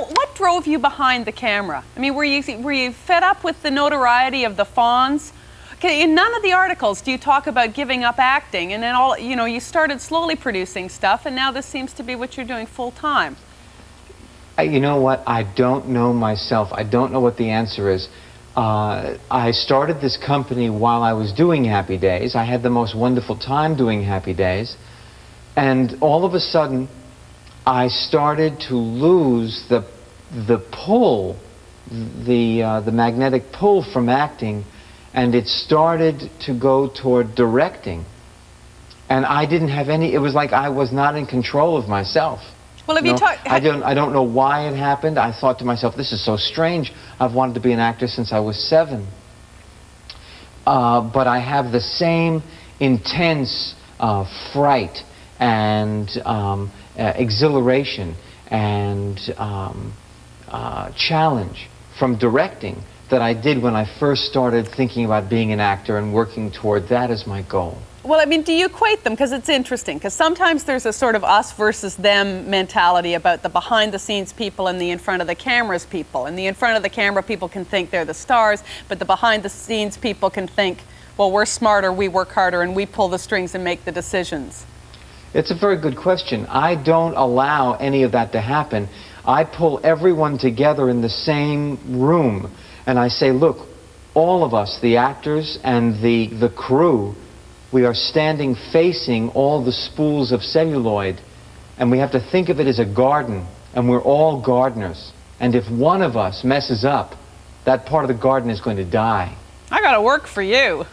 Now, what drove you behind the camera? I mean, were you fed up with the notoriety of the Fonz? Okay, in none of the articles do you talk about giving up acting, and then you started slowly producing stuff, and now this seems to be what you're doing full time. You know what? I don't know myself. I don't know what the answer is. I started this company while I was doing Happy Days. I had the most wonderful time doing Happy Days, and all of a sudden, I started to lose the pull, the magnetic pull from acting, and it started to go toward directing. And I didn't have any. It was like I was not in control of myself. Well, have you talked? I don't know why it happened. I thought to myself, this is so strange. I've wanted to be an actor since I was 7. But I have the same intense fright and exhilaration and challenge from directing that I did when I first started thinking about being an actor and working toward that as my goal. Well, I mean, do you equate them? Because it's interesting, because sometimes there's a sort of us versus them mentality about the behind-the-scenes people and the in-front-of-the-cameras people. And the in-front-of-the-camera people can think they're the stars, but the behind-the-scenes people can think, well, we're smarter, we work harder, and we pull the strings and make the decisions. It's a very good question. I don't allow any of that to happen. I pull everyone together in the same room, and I say, look, all of us, the actors and the crew, we are standing facing all the spools of celluloid, and we have to think of it as a garden, and we're all gardeners. And if one of us messes up, that part of the garden is going to die. I gotta work for you.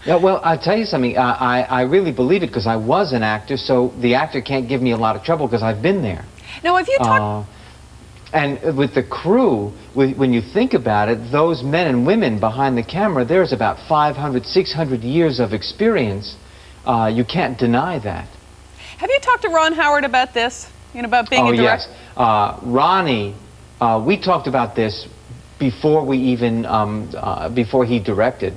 Yeah, well, I'll tell you something. I really believe it because I was an actor, so the actor can't give me a lot of trouble because I've been there. Now, if you talk... And with the crew, when you think about it, those men and women behind the camera, there's about 500, 600 years of experience. You can't deny that. Have you talked to Ron Howard about this? You know, about being a director? Yes. Ronnie, we talked about this before we even, before he directed.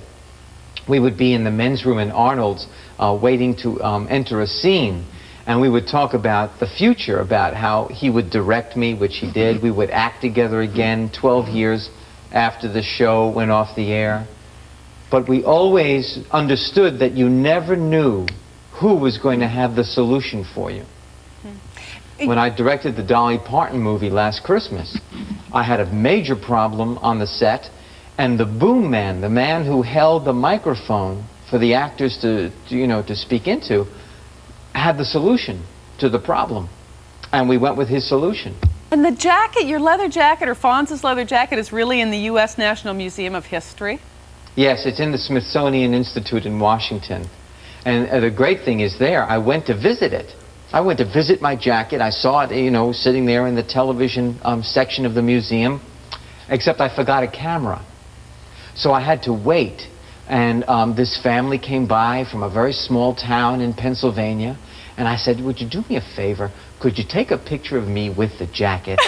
We would be in the men's room in Arnold's waiting to enter a scene. And we would talk about the future, about how he would direct me, which he did. We would act together again 12 years after the show went off the air. But we always understood that you never knew who was going to have the solution for you. When I directed the Dolly Parton movie last Christmas, I had a major problem on the set, and the boom man, the man who held the microphone for the actors to speak into, had the solution to the problem, and we went with his solution. And the jacket, your leather jacket, or Fonz's leather jacket, is really in the U.S. National Museum of History? Yes, it's in the Smithsonian Institute in Washington. And the great thing is there, I went to visit it. I went to visit my jacket. I saw it, sitting there in the television section of the museum, except I forgot a camera. So I had to wait. And this family came by from a very small town in Pennsylvania, and I said, would you do me a favor? Could you take a picture of me with the jacket?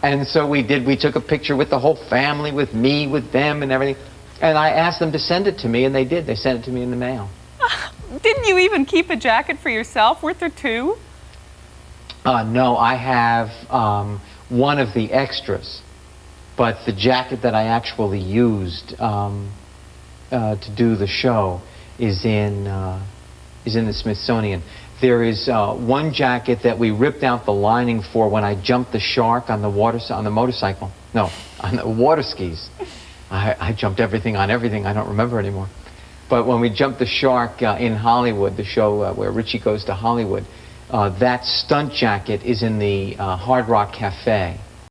And so we did. We took a picture with the whole family, with me, with them, and everything. And I asked them to send it to me, and they did. They sent it to me in the mail. Didn't you even keep a jacket for yourself? Weren't there 2? No, I have one of the extras, but the jacket that I actually used to do the show is in the Smithsonian. There is one jacket that we ripped out the lining for when I jumped the shark on the motorcycle. No, on the water skis. I jumped everything on everything. I don't remember anymore. But when we jumped the shark in Hollywood, the show where Richie goes to Hollywood, that stunt jacket is in the Hard Rock Cafe